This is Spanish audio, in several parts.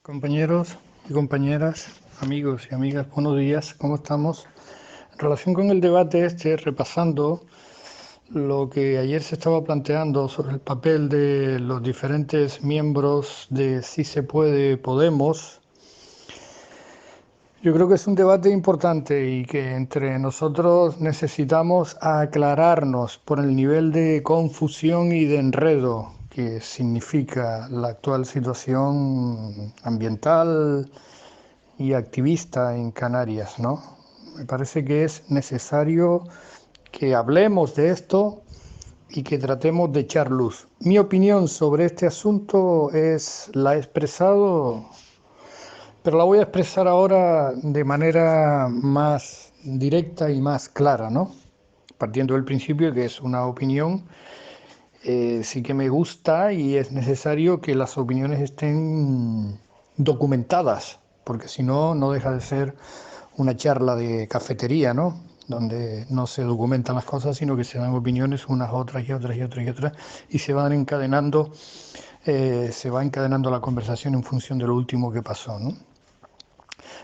Compañeros y compañeras, amigos y amigas, buenos días, ¿cómo estamos? En relación con el debate repasando lo que ayer se estaba planteando sobre el papel de los diferentes miembros de Si se puede, Podemos, yo creo que es un debate importante y que entre nosotros necesitamos aclararnos por el nivel de confusión y de enredo que significa la actual situación ambiental y activista en Canarias, ¿no? Me parece que es necesario que hablemos de esto y que tratemos de echar luz. Mi opinión sobre este asunto la he expresado, pero la voy a expresar ahora de manera más directa y más clara, ¿no? Partiendo del principio que es una opinión, sí que me gusta y es necesario que las opiniones estén documentadas, porque si no, no deja de ser una charla de cafetería, ¿no? Donde no se documentan las cosas, sino que se dan opiniones unas, otras y otras y otras y otras, y se va encadenando la conversación en función de lo último que pasó, ¿no?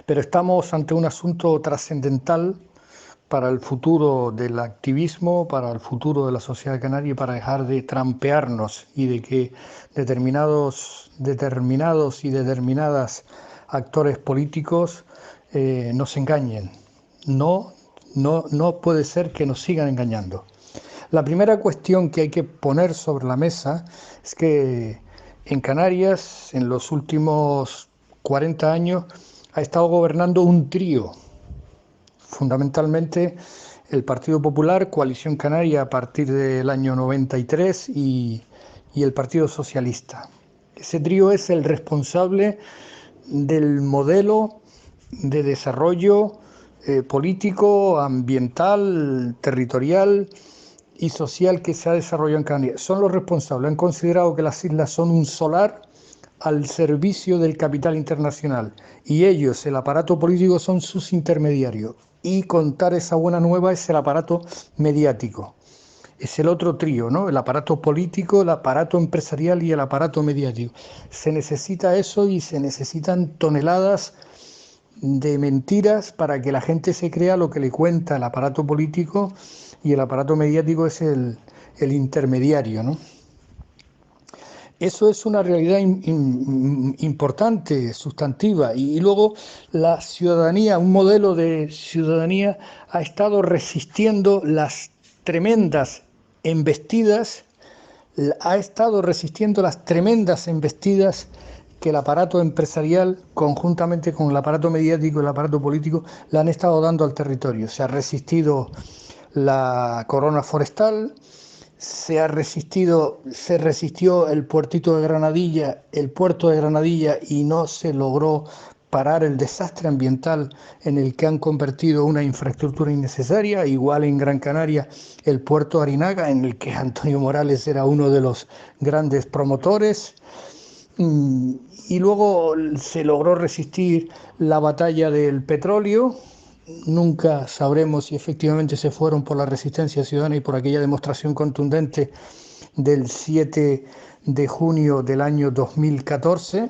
Pero estamos ante un asunto trascendental para el futuro del activismo, para el futuro de la sociedad canaria y para dejar de trampearnos y de que determinados y determinadas actores políticos nos engañen. No, no puede ser que nos sigan engañando. La primera cuestión que hay que poner sobre la mesa es que en Canarias, en los últimos 40 años, ha estado gobernando un trío, fundamentalmente el Partido Popular, Coalición Canaria a partir del año 93 y el Partido Socialista. Ese trío es el responsable del modelo de desarrollo político, ambiental, territorial y social que se ha desarrollado en Canarias. Son los responsables. Han considerado que las islas son un solar al servicio del capital internacional y ellos, el aparato político, son sus intermediarios. Y contar esa buena nueva es el aparato mediático. Es el otro trío, ¿no? El aparato político, el aparato empresarial y el aparato mediático. Se necesita eso y se necesitan toneladas de mentiras para que la gente se crea lo que le cuenta el aparato político, y el aparato mediático es el intermediario, ¿no? Eso es una realidad importante, sustantiva. Y luego la ciudadanía, un modelo de ciudadanía, ha estado resistiendo las tremendas embestidas, que el aparato empresarial, conjuntamente con el aparato mediático y el aparato político, le han estado dando al territorio. Se ha resistido la corona forestal, se resistió el puerto de Granadilla y no se logró parar el desastre ambiental en el que han convertido una infraestructura innecesaria. Igual en Gran Canaria, el puerto Arinaga, en el que Antonio Morales era uno de los grandes promotores. Y luego se logró resistir la batalla del petróleo. Nunca sabremos si efectivamente se fueron por la resistencia ciudadana y por aquella demostración contundente del 7 de junio del año 2014.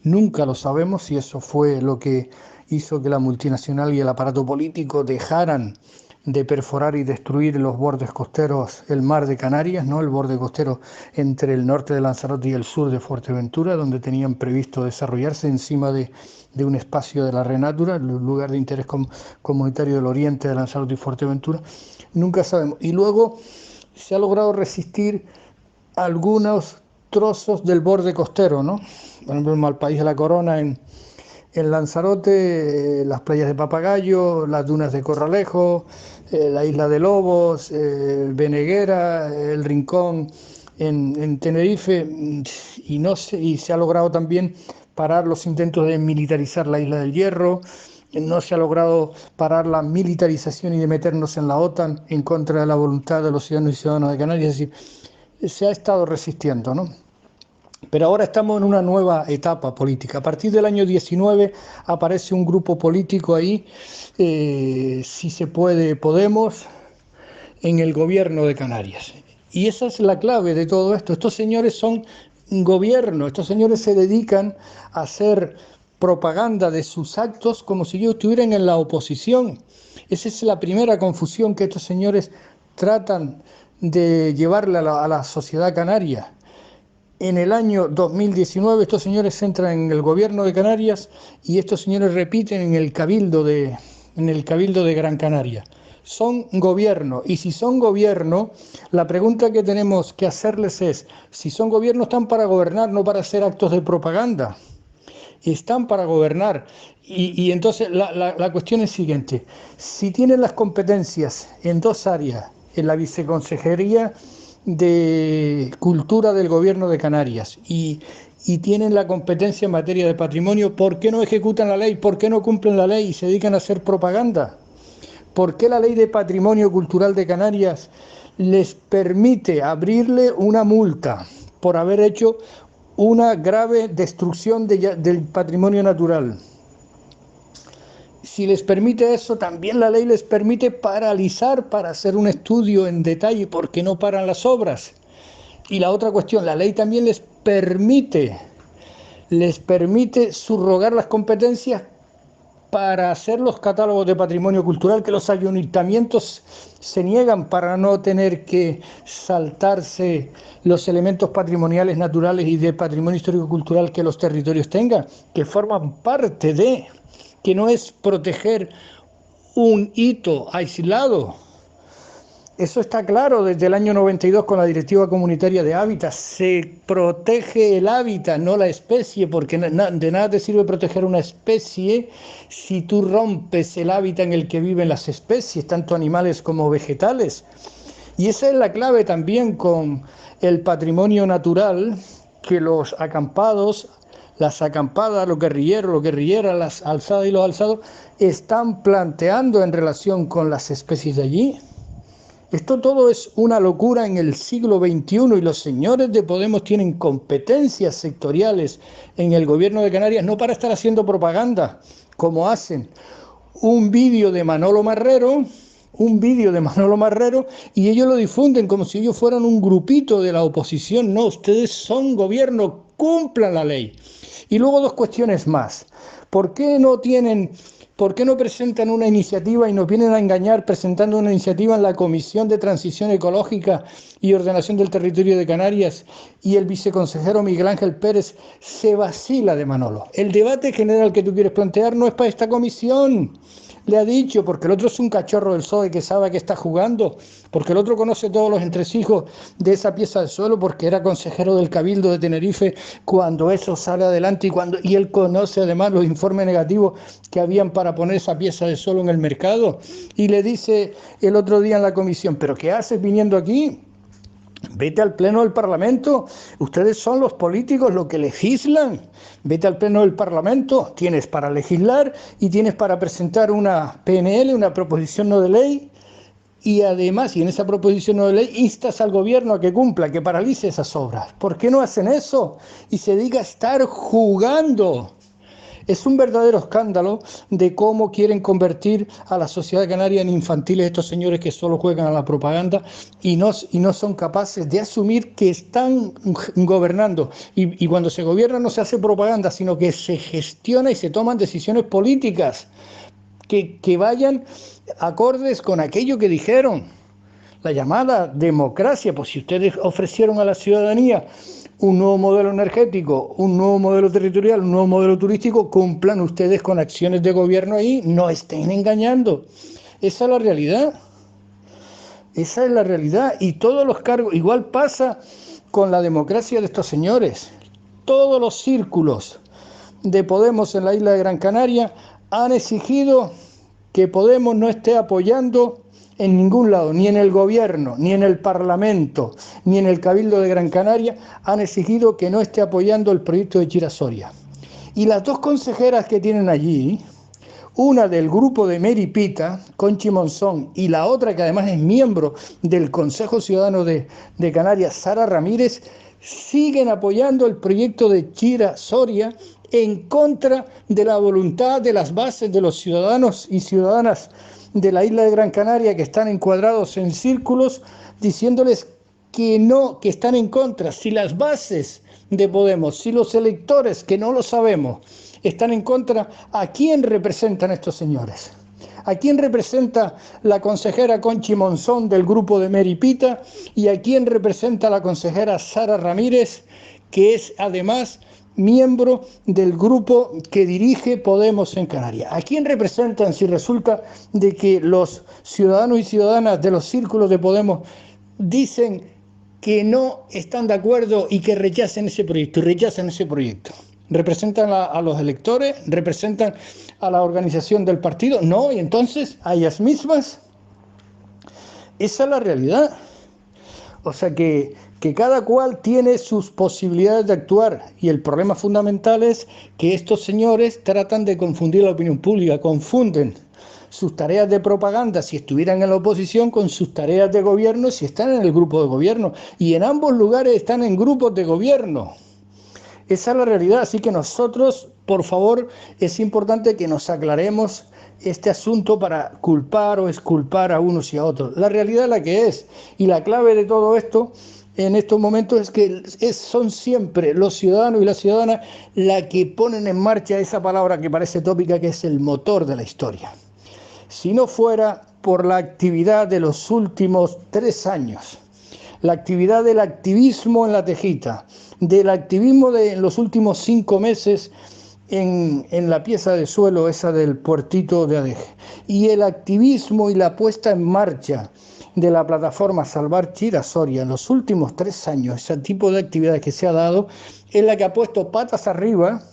Nunca lo sabemos si eso fue lo que hizo que la multinacional y el aparato político dejaran de perforar y destruir los bordes costeros, el mar de Canarias, ¿no? El borde costero entre el norte de Lanzarote y el sur de Fuerteventura, donde tenían previsto desarrollarse encima de un espacio de la Red Natura, el lugar de interés comunitario del oriente de Lanzarote y Fuerteventura. Nunca sabemos. Y luego se ha logrado resistir algunos trozos del borde costero, ¿no? Por ejemplo, en Malpaís de la Corona, en Lanzarote, las playas de Papagayo, las dunas de Corralejo, la isla de Lobos, Veneguera, el Rincón en Tenerife, y se ha logrado también parar los intentos de militarizar la isla del Hierro. No se ha logrado parar la militarización y de meternos en la OTAN en contra de la voluntad de los ciudadanos y ciudadanas de Canarias. Es decir, se ha estado resistiendo, ¿no? Pero ahora estamos en una nueva etapa política. A partir del año 19 aparece un grupo político ahí, Si se puede, Podemos, en el gobierno de Canarias. Y esa es la clave de todo esto. Estos señores son gobierno. Estos señores se dedican a hacer propaganda de sus actos como si ellos estuvieran en la oposición. Esa es la primera confusión que estos señores tratan de llevarle a la sociedad canaria. En el año 2019 estos señores entran en el gobierno de Canarias y estos señores repiten en el Cabildo de Gran Canaria. Son gobierno, y si son gobierno, la pregunta que tenemos que hacerles es, si son gobierno están para gobernar, no para hacer actos de propaganda. Están para gobernar. Y entonces la cuestión es siguiente, si tienen las competencias en dos áreas, en la viceconsejería de Cultura del Gobierno de Canarias y tienen la competencia en materia de patrimonio, ¿por qué no ejecutan la ley? ¿Por qué no cumplen la ley y se dedican a hacer propaganda? ¿Por qué la ley de patrimonio cultural de Canarias les permite abrirle una multa por haber hecho una grave destrucción del patrimonio natural? Si les permite eso, también la ley les permite paralizar para hacer un estudio en detalle por qué no paran las obras. Y la otra cuestión, la ley también les permite subrogar las competencias para hacer los catálogos de patrimonio cultural que los ayuntamientos se niegan para no tener que saltarse los elementos patrimoniales naturales y de patrimonio histórico-cultural que los territorios tengan, que forman parte de, que no es proteger un hito aislado. Eso está claro desde el año 92 con la Directiva Comunitaria de Hábitat. Se protege el hábitat, no la especie, porque de nada te sirve proteger una especie si tú rompes el hábitat en el que viven las especies, tanto animales como vegetales. Y esa es la clave también con el patrimonio natural, que los acampados, las acampadas, los guerrilleros, los guerrilleras, las alzadas y los alzados están planteando en relación con las especies de allí. Esto todo es una locura en el siglo XXI y los señores de Podemos tienen competencias sectoriales en el gobierno de Canarias, no para estar haciendo propaganda, como hacen un vídeo de Manolo Marrero, y ellos lo difunden como si ellos fueran un grupito de la oposición. No, ustedes son gobierno, cumplan la ley. Y luego dos cuestiones más. ¿Por qué no presentan una iniciativa y nos vienen a engañar presentando una iniciativa en la Comisión de Transición Ecológica y Ordenación del Territorio de Canarias y el viceconsejero Miguel Ángel Pérez se vacila de Manolo? El debate general que tú quieres plantear no es para esta comisión. Le ha dicho, porque el otro es un cachorro del PSOE que sabe a qué está jugando, porque el otro conoce todos los entresijos de esa pieza de suelo, porque era consejero del Cabildo de Tenerife cuando eso sale adelante y él conoce además los informes negativos que habían para poner esa pieza de suelo en el mercado. Y le dice el otro día en la comisión, ¿pero qué haces viniendo aquí? Vete al Pleno del Parlamento, ustedes son los políticos los que legislan. Vete al Pleno del Parlamento, tienes para legislar y tienes para presentar una PNL, una proposición no de ley, y además, y en esa proposición no de ley, instas al gobierno a que cumpla, que paralice esas obras. ¿Por qué no hacen eso? Y se diga estar jugando. Es un verdadero escándalo de cómo quieren convertir a la sociedad canaria en infantiles estos señores que solo juegan a la propaganda y no son capaces de asumir que están gobernando. Y cuando se gobierna no se hace propaganda, sino que se gestiona y se toman decisiones políticas que vayan acordes con aquello que dijeron. La llamada democracia, pues si ustedes ofrecieron a la ciudadanía un nuevo modelo energético, un nuevo modelo territorial, un nuevo modelo turístico, cumplan ustedes con acciones de gobierno ahí, no estén engañando. Esa es la realidad. Esa es la realidad. Y todos los cargos, igual pasa con la democracia de estos señores. Todos los círculos de Podemos en la isla de Gran Canaria han exigido que Podemos no esté apoyando en ningún lado, ni en el gobierno, ni en el Parlamento, ni en el Cabildo de Gran Canaria, han exigido que no esté apoyando el proyecto de Chira Soria. Y las dos consejeras que tienen allí, una del grupo de Meripita, Conchi Monzón, y la otra que además es miembro del Consejo Ciudadano de Canarias, Sara Ramírez, siguen apoyando el proyecto de Chira Soria en contra de la voluntad de las bases de los ciudadanos y ciudadanas de la isla de Gran Canaria, que están encuadrados en círculos, diciéndoles que no, que están en contra. Si las bases de Podemos, si los electores, que no lo sabemos, están en contra, ¿a quién representan estos señores? ¿A quién representa la consejera Conchi Monzón del grupo de Mary Pita? ¿Y a quién representa la consejera Sara Ramírez, que es además miembro del grupo que dirige Podemos en Canarias? ¿A quién representan si resulta de que los ciudadanos y ciudadanas de los círculos de Podemos dicen que no están de acuerdo y que rechacen ese proyecto, ¿Representan a los electores? ¿Representan a la organización del partido? No, y entonces a ellas mismas. Esa es la realidad. O sea que cada cual tiene sus posibilidades de actuar, y el problema fundamental es que estos señores tratan de confundir la opinión pública, confunden sus tareas de propaganda si estuvieran en la oposición con sus tareas de gobierno si están en el grupo de gobierno, y en ambos lugares están en grupos de gobierno. Esa es la realidad, así que nosotros, por favor, es importante que nos aclaremos este asunto para culpar o exculpar a unos y a otros. La realidad es la que es, y la clave de todo esto en estos momentos es que son siempre los ciudadanos y las ciudadanas la que ponen en marcha esa palabra que parece tópica, que es el motor de la historia. Si no fuera por la actividad de los últimos 3 años, la actividad del activismo en La Tejita, del activismo de los últimos 5 meses en la pieza de suelo esa del puertito de Adeje, y el activismo y la puesta en marcha de la plataforma Salvar Chira-Soria en los últimos 3 años, ese tipo de actividad que se ha dado, es la que ha puesto patas arriba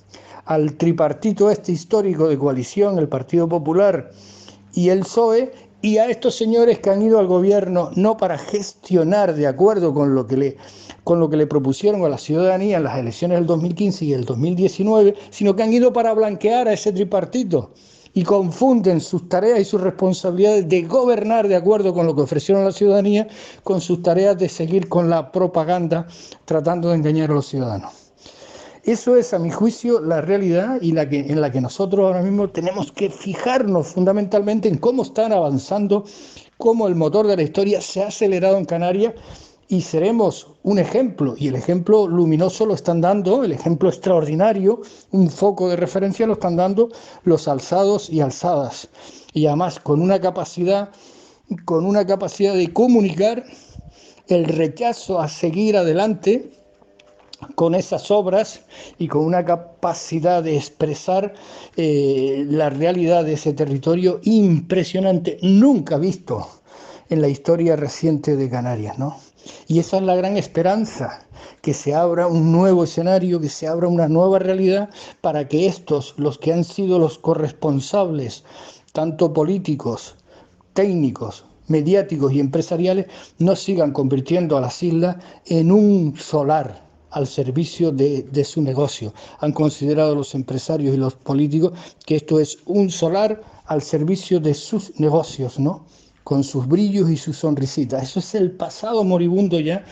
al tripartito este histórico de coalición, el Partido Popular y el PSOE, y a estos señores que han ido al gobierno no para gestionar de acuerdo con lo que le propusieron a la ciudadanía en las elecciones del 2015 y el 2019, sino que han ido para blanquear a ese tripartito, y confunden sus tareas y sus responsabilidades de gobernar de acuerdo con lo que ofrecieron a la ciudadanía con sus tareas de seguir con la propaganda tratando de engañar a los ciudadanos. Eso es, a mi juicio, la realidad, y en la que nosotros ahora mismo tenemos que fijarnos fundamentalmente en cómo están avanzando, cómo el motor de la historia se ha acelerado en Canarias, y seremos un ejemplo, y el ejemplo luminoso lo están dando, el ejemplo extraordinario, un foco de referencia lo están dando los alzados y alzadas, y además con una capacidad de comunicar el rechazo a seguir adelante con esas obras, y con una capacidad de expresar la realidad de ese territorio impresionante, nunca visto en la historia reciente de Canarias, ¿no? Y esa es la gran esperanza, que se abra un nuevo escenario, que se abra una nueva realidad, para que estos, los que han sido los corresponsables, tanto políticos, técnicos, mediáticos y empresariales, no sigan convirtiendo a las islas en un solar al servicio de su negocio. Han considerado los empresarios y los políticos que esto es un solar al servicio de sus negocios, ¿no? Con sus brillos y sus sonrisitas. Eso es el pasado moribundo ya,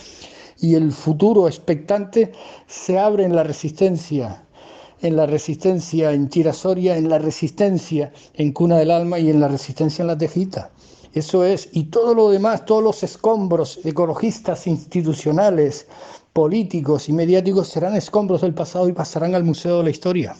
y el futuro expectante se abre en la resistencia en Chira-Soria, en la resistencia en Cuna del Alma y en la resistencia en La Tejita. Eso es, y todo lo demás, todos los escombros ecologistas, institucionales, políticos y mediáticos serán escombros del pasado y pasarán al Museo de la Historia.